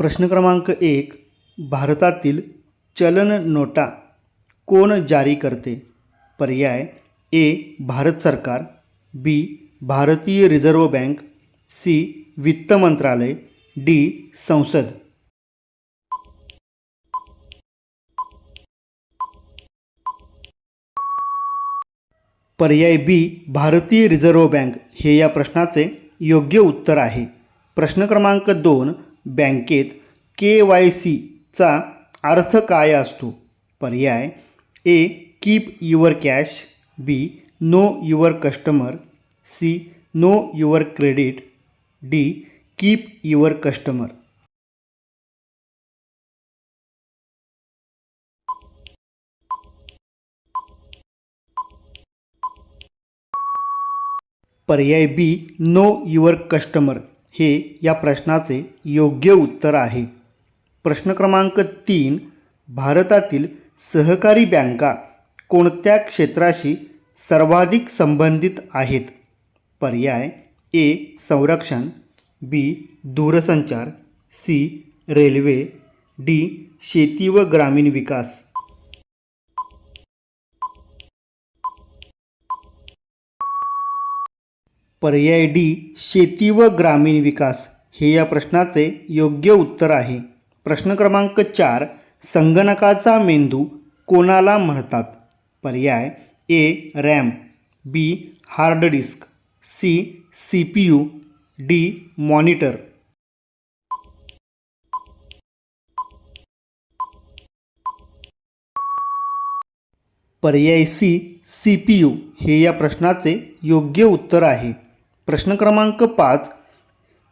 प्रश्न क्रमांक 1. भारतातील चलन नोटा कोण जारी करते? पर्याय ए. भारत सरकार, बी. भारतीय रिझर्व्ह बँक, सी. वित्त मंत्रालय, डी. संसद. पर्याय बी. भारतीय रिझर्व्ह बँक हे या प्रश्नाचे योग्य उत्तर आहे. प्रश्न क्रमांक 2. बँकेत KYCचा अर्थ काय असतो? पर्याय A. Keep your cash, B. Know your customer, C. Know your credit, D. Keep your customer. पर्याय बी. नो युअर कस्टमर हे या प्रश्नाचे योग्य उत्तर आहे. प्रश्न क्रमांक 3. भारतातील सहकारी बँका कोणत्या क्षेत्राशी सर्वाधिक संबंधित आहेत? पर्याय ए. संरक्षण, बी. दूरसंचार, सी. Railway, D. शेती व ग्रामीण विकास. पर्याय डी. शेती व ग्रामीण विकास हे या प्रश्नाचे योग्य उत्तर आहे. प्रश्न क्रमांक 4. संगणकाचा मेंदू कोणाला म्हणतात? पर्याय A. RAM, B. Hard disk, C. CPU, D. Monitor. पर्याय सी. CPU हे या प्रश्नाचे योग्य उत्तर आहे. प्रश्न क्रमांक 5.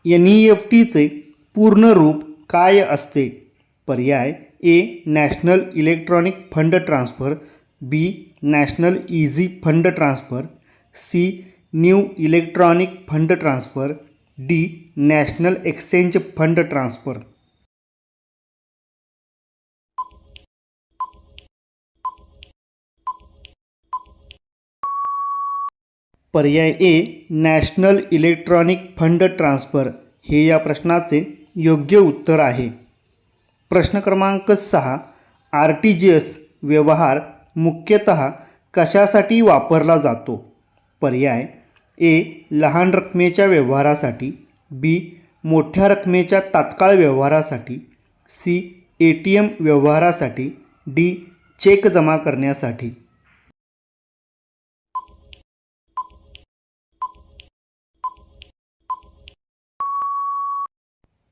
NEFTचे पूर्ण रूप काय असते? पर्याय A. National electronic fund transfer, B. National easy fund transfer, C. New electronic fund transfer, D. National exchange fund transfer. पर्याय A. National electronic fund transfer हे या प्रश्नाचे योग्य उत्तर आहे. प्रश्न क्रमांक 6. RTGS व्यवहार मुख्यतः कशासाठी वापरला जातो? पर्याय ए. लहान रकमेच्या व्यवहारासाठी, बी. मोठ्या रकमेच्या तात्काळ व्यवहारासाठी, सी. ATM व्यवहारासाठी, डी. चेक जमा करण्यासाठी.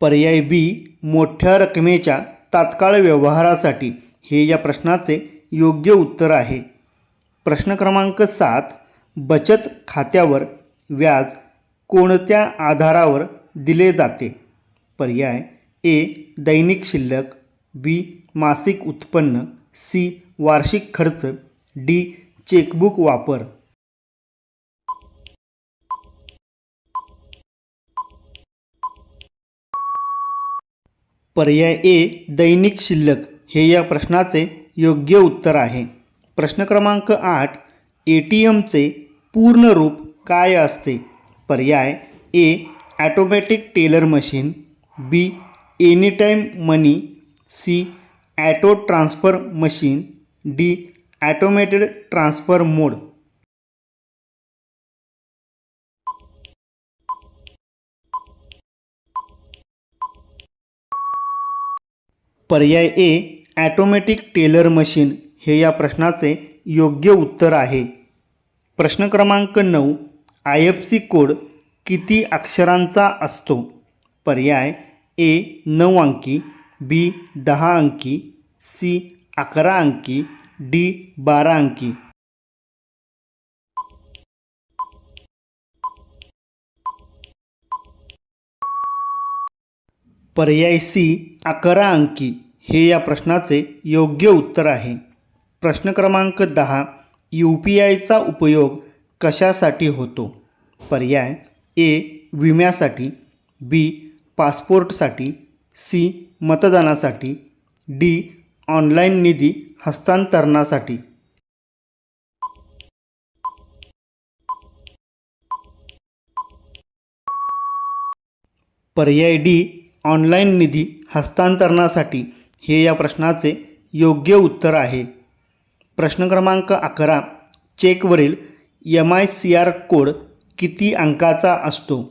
पर्याय बी. मोठ्या रकमेच्या तात्काळ व्यवहारासाठी हे या प्रश्नाचे योग्य उत्तर आहे. प्रश्न क्रमांक 7. बचत खात्यावर व्याज कोणत्या आधारावर दिले जाते? पर्याय ए. दैनिक शिल्लक, बी. मासिक उत्पन्न, सी. वार्षिक खर्च, डी. चेकबुक वापर. पर्याय ए. दैनिक शिल्लक हे या प्रश्नाचे योग्य उत्तर आहे. प्रश्न क्रमांक 8. ATMचे पूर्ण रूप काय असते? पर्याय A. Automatic teller machine, B. Anytime money, C. Auto transfer machine, D. Automated transfer mode. पर्याय ए. ॲटोमॅटिक टेलर मशीन हे या प्रश्नाचे योग्य उत्तर आहे. प्रश्न क्रमांक 9. IFSC कोड किती अक्षरांचा असतो? पर्याय ए. 9 अंकी, बी. 10 अंकी, सी. 11 अंकी, डी. 12 अंकी. पर्याय सी. 11 अंकी हे या प्रश्नाचे योग्य उत्तर आहे. प्रश्न क्रमांक 10. UPIचा उपयोग कशासाठी होतो? पर्याय ए. विम्यासाठी, बी. पासपोर्टसाठी, सी. मतदानासाठी, डी. ऑनलाईन निधी हस्तांतरणासाठी. पर्याय डी. ऑनलाईन निधी हस्तांतरणासाठी हे या प्रश्नाचे योग्य उत्तर आहे. प्रश्न क्रमांक 11. चेकवरील MICR कोड किती अंकाचा असतो?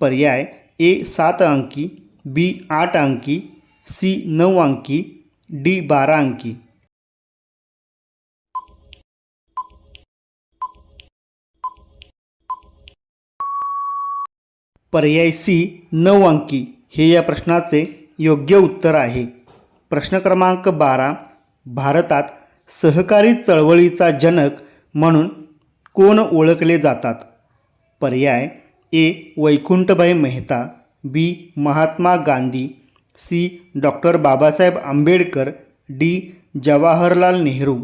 पर्याय A 7 अंकी, B 8 अंकी, C 9 अंकी, D 12 अंकी. पर्याय C 9 अंकी हे या प्रश्नाचे योग्य उत्तर आहे. प्रश्न क्रमांक 12. भारतात सहकारी चळवळीचा जनक म्हणून कोण ओळखले जातात? पर्याय A Vaikunthbhai Mehta, B Mahatma Gandhi, C doctor Babasaheb Ambedkar, D Jawaharlal Nehru.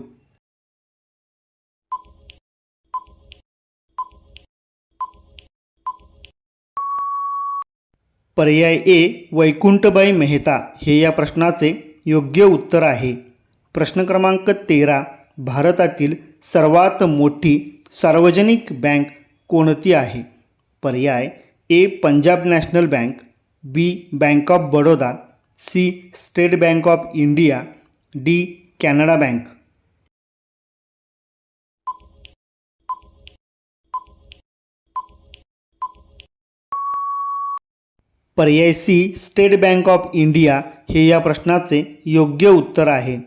पर्याय A वैकुंठभाई मेहता हे या प्रश्नाचे योग्य उत्तर आहे. प्रश्न क्रमांक 13. भारतातील सर्वात मोठी सार्वजनिक बँक कोणती आहे? पर्याय A Punjab national bank, B bank of Baroda, C state bank of India, D Canada bank. पर्याय C state bank of India हे या प्रश्नाचे योग्य उत्तर आहे.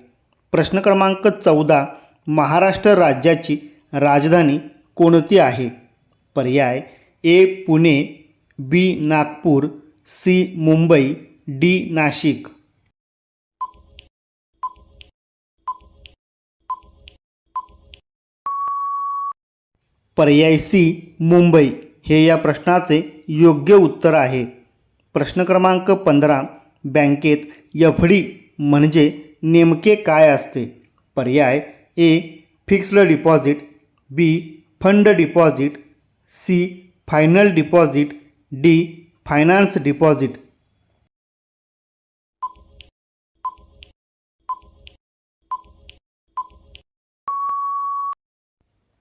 प्रश्न क्रमांक 14. महाराष्ट्र राज्याची राजधानी कोणती आहे? पर्याय A Pune, B Nagpur, C Mumbai, D Nashik. पर्याय C मुंबई हे या प्रश्नाचे योग्य उत्तर आहे. प्रश्न क्रमांक 15. बँकेत FD म्हणजे नेमके काय असते? पर्याय A fixed deposit, B fund deposit, C final deposit, D finance deposit.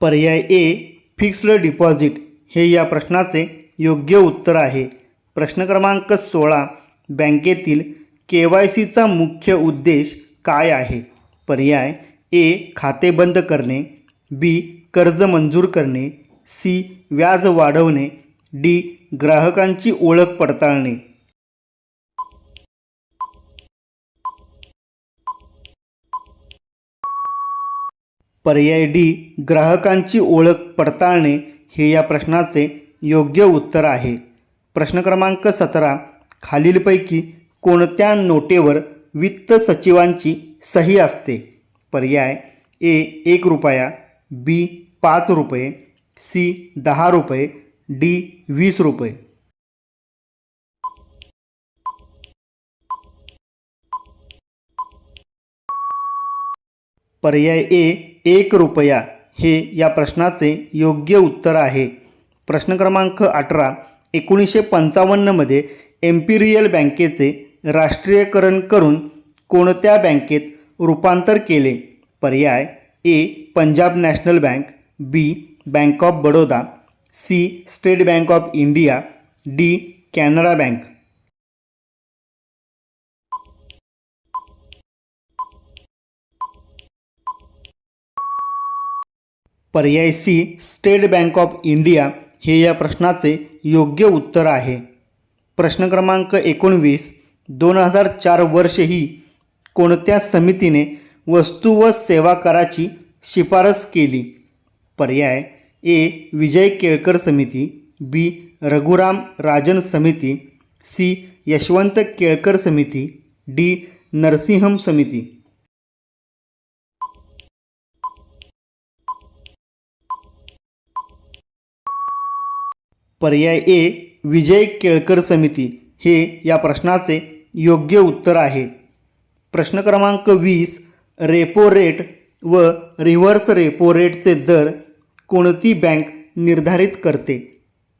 पर्याय A फिक्स्ड डिपॉझिट हे या प्रश्नाचे योग्य उत्तर आहे. प्रश्न क्रमांक 16. बँकेतील KYCचा मुख्य उद्देश काय आहे? पर्याय A खाते बंद करणे, B कर्ज मंजूर करणे, C व्याज वाढवणे, D ग्राहकांची ओळख पडताळणे. पर्याय D ग्राहकांची ओळख पडताळणे हे या प्रश्नाचे योग्य उत्तर आहे. प्रश्न क्रमांक 17. खालीलपैकी कोणत्या नोटेवर वित्त सचिवांची सही असते? पर्याय A 1 रुपया, B 5 रुपये, C 10 रुपये, D 20 रुपये. पर्याय A 1 रुपया हे या प्रश्नाचे योग्य उत्तर आहे. प्रश्न क्रमांक 18. 1955मध्ये एम्पिरियल बँकेचे राष्ट्रीयकरण करून कोणत्या बँकेत रूपांतर केले? पर्याय A Punjab national bank, B bank of Baroda, C state bank of India, D Canada bank. पर्याय C state bank of India हे या प्रश्नाचे योग्य उत्तर आहे. प्रश्न क्रमांक 19. 2004 वर्ष ही कोणत्या समितीने वस्तू व सेवा कराची शिफारस केली? पर्याय A विजय केळकर समिती, B रघुराम राजन समिती, C यशवंत केळकर समिती, D नरसिंहम समिती. पर्याय A विजय केळकर समिती हे या प्रश्नाचे योग्य उत्तर आहे. प्रश्न क्रमांक 20. रेपो रेट व रिव्हर्स रेपो रेटचे दर कोणती बँक निर्धारित करते?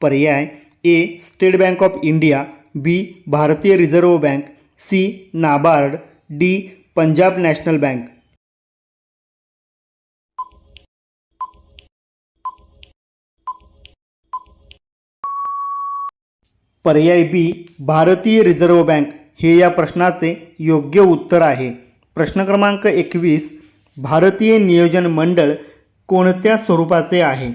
पर्याय A state bank of India, B भारतीय reserve bank, C NABARD, D Punjab national bank. पर्याय बी भारतीय रिझर्व्ह बँक हे या प्रश्नाचे योग्य उत्तर आहे. प्रश्न क्रमांक 21 भारतीय नियोजन मंडळ कोणत्या स्वरूपाचे आहे?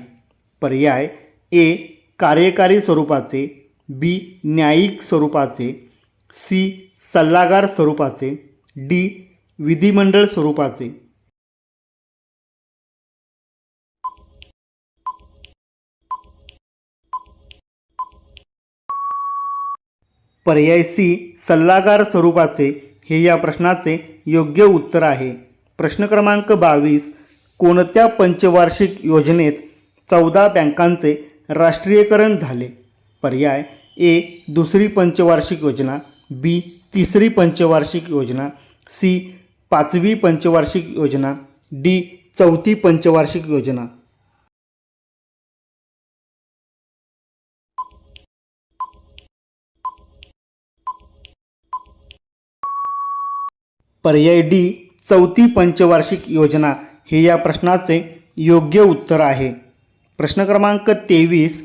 पर्याय ए कार्यकारी स्वरूपाचे, बी न्यायिक स्वरूपाचे, सी सल्लागार स्वरूपाचे, डी विधिमंडळ स्वरूपाचे. पर्याय सी सल्लागार स्वरूपाचे हे या प्रश्नाचे योग्य उत्तर आहे. प्रश्न क्रमांक 22 कोणत्या पंचवार्षिक योजनेत 14 बँकांचे राष्ट्रीयकरण झाले? पर्याय ए दुसरी पंचवार्षिक योजना, बी तिसरी पंचवार्षिक योजना, सी पाचवी पंचवार्षिक योजना, डी चौथी पंचवार्षिक योजना. पर्याय डी चौथी पंचवार्षिक योजना हे या प्रश्नाचे योग्य उत्तर आहे. प्रश्न क्रमांक 23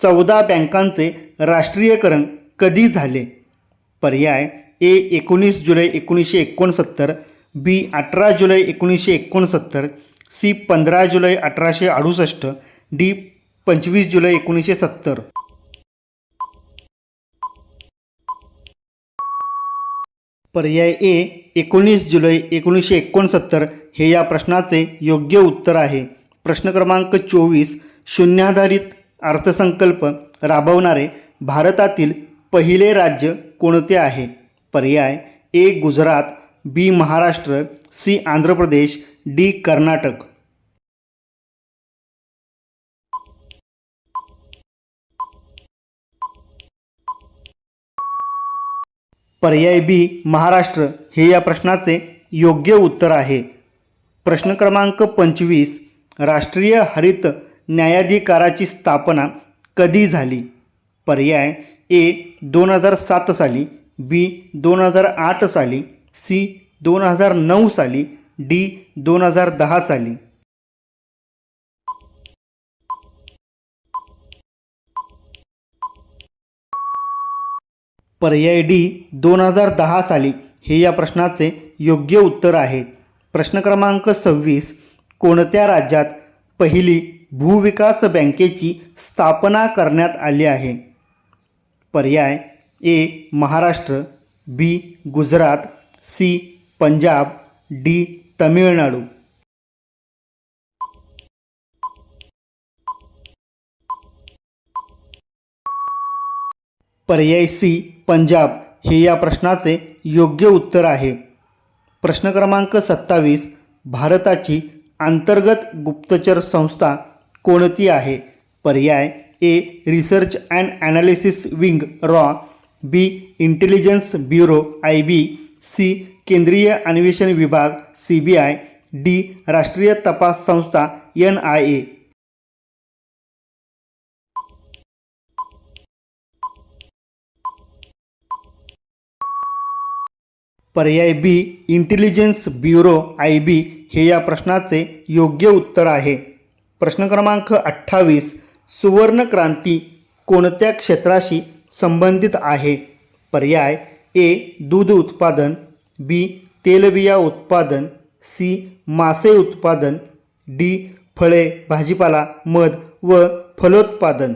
14 बँकांचे राष्ट्रीयकरण कधी झाले? पर्याय ए 19 जुलै 1969, बी 18 जुलै 1969, सी 15 जुलै 1868, डी 25 जुलै 1970. पर्याय ए 19 जुलै 1969 हे या प्रश्नाचे योग्य उत्तर आहे. प्रश्न क्रमांक 24 शून्याधारित अर्थसंकल्प राबवणारे भारतातील पहिले राज्य कोणते आहे? पर्याय ए गुजरात, बी महाराष्ट्र, सी आंध्र प्रदेश, डी कर्नाटक. पर्याय बी महाराष्ट्र हे या प्रश्नाचे योग्य उत्तर आहे. प्रश्न क्रमांक 25 राष्ट्रीय हरित न्यायाधिकरणाची स्थापना कधी झाली? पर्याय ए 2007 साली, बी 2008 साली, सी 2009 साली, डी 2010 साली. पर्याय डी 2010 साली हे या प्रश्नाचे योग्य उत्तर आहे. प्रश्न क्रमांक 26 कोणत्या राज्यात पहिली भूविकास बँकेची स्थापना करण्यात आली आहे? पर्याय ए महाराष्ट्र, बी गुजरात, सी पंजाब, डी तमिळनाडू. पर्याय सी पंजाब हे या प्रश्नाचे योग्य उत्तर आहे. प्रश्न क्रमांक 27 भारताची अंतर्गत गुप्तचर संस्था कोणती आहे? पर्याय A Research and Analysis Wing रॉ, B Intelligence Bureau IB, C केंद्रीय अन्वेषण विभाग CBI, डी राष्ट्रीय तपास संस्था NIA. पर्याय बी इंटेलिजन्स ब्युरो IB हे या प्रश्नाचे योग्य उत्तर आहे. प्रश्न क्रमांक 28 सुवर्ण क्रांती कोणत्या क्षेत्राशी संबंधित आहे? पर्याय ए दूध उत्पादन, बी तेलबिया उत्पादन, सी मासे उत्पादन, डी फळे भाजीपाला मध व फलोत्पादन.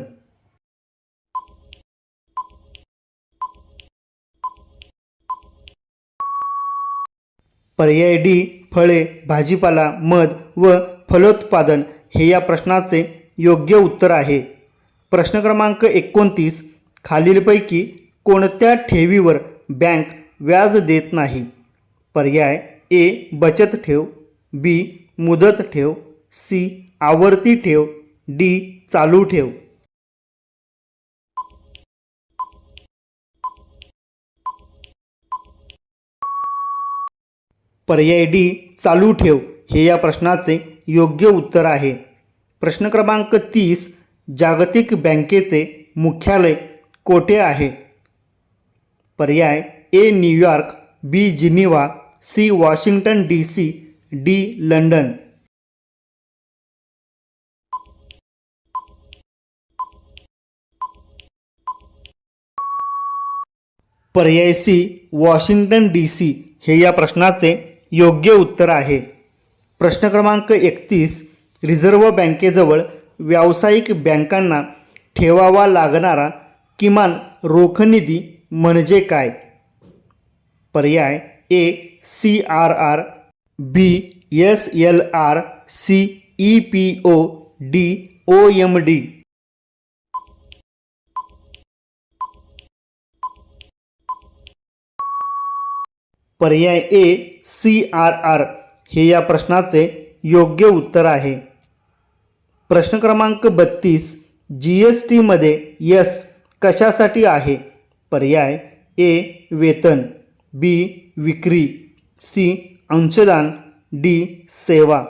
पर्याय डी फळे भाजीपाला मध व फलोत्पादन हे या प्रश्नाचे योग्य उत्तर आहे. प्रश्न क्रमांक 29 खालीलपैकी कोणत्या ठेवीवर बँक व्याज देत नाही? पर्याय ए बचत ठेव, बी मुदत ठेव, सी आवर्ती ठेव, डी चालू ठेव. पर्याय डी चालू ठेव हे या प्रश्नाचे योग्य उत्तर आहे. प्रश्न क्रमांक 30 जागतिक बँकेचे मुख्यालय कोठे आहे? पर्याय A New York, B Geneva, C Washington DC, D London. पर्याय सी वॉशिंग्टन DC हे या प्रश्नाचे योग्य उत्तर आहे. प्रश्न क्रमांक 31 रिझर्व्ह बँकेजवळ व्यावसायिक बँकांना ठेवावा लागणारा किमान रोख निधी म्हणजे काय? पर्याय A CRR, B SLR, C EPO, D OMD. पर्याय ए CRR हे या प्रश्नाचे योग्य उत्तर आहे. प्रश्न क्रमांक 32 GST मध्ये यस कशासाठी आहे? पर्याय ए वेतन, बी विक्री, सी अंशदान, डी सेवा.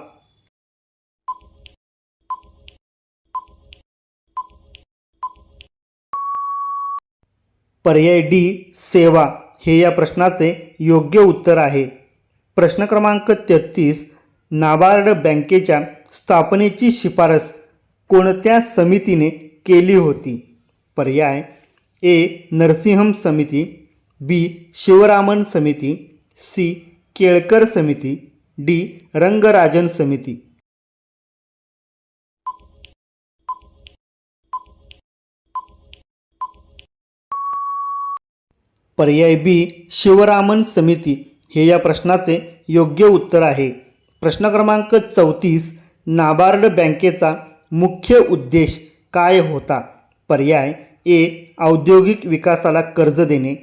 पर्याय डी सेवा हे या प्रश्नाचे योग्य उत्तर आहे. प्रश्न क्रमांक 33 नाबार्ड बँकेच्या स्थापनेची शिफारस कोणत्या समितीने केली होती? पर्याय ए नरसिंहम समिती, बी शिवरामन समिती, सी केळकर समिती, डी रंगराजन समिती. पर्याय बी शिवरामन समिती हे या प्रश्नाचे योग्य उत्तर आहे. प्रश्न क्रमांक 34 नाबार्ड बँकेचा मुख्य उद्देश काय होता? पर्याय ए औद्योगिक विकासाला कर्ज देणे,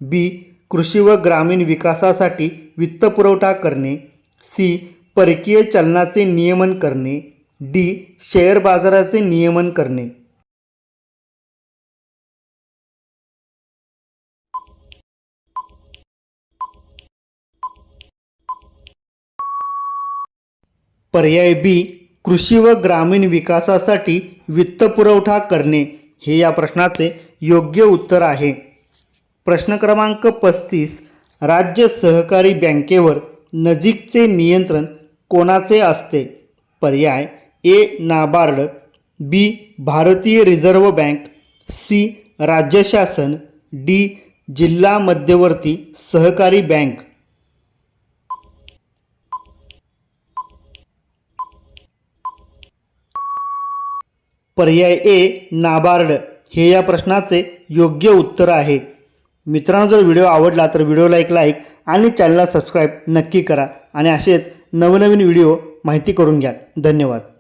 बी कृषी व ग्रामीण विकासासाठी वित्तपुरवठा करणे, सी परकीय चलनाचे नियमन करणे, डी शेअर बाजाराचे नियमन करणे. पर्याय बी कृषी व ग्रामीण विकासासाठी वित्तपुरवठा करणे हे या प्रश्नाचे योग्य उत्तर आहे. प्रश्न क्रमांक 35 राज्य सहकारी बँकेवर नजीकचे नियंत्रण कोणाचे असते? पर्याय ए नाबार्ड, बी भारतीय रिझर्व्ह बँक, सी राज्य शासन, डी जिल्हा मध्यवर्ती सहकारी बँक. पर्याय ए नाबार्ड हे या प्रश्नाचे योग्य उत्तर आहे. मित्रांनो, जर व्हिडिओ आवडला तर व्हिडिओला एक लाईक आणि चॅनलला सबस्क्राईब नक्की करा आणि असेच नवनवीन व्हिडिओ माहिती करून घ्या. धन्यवाद.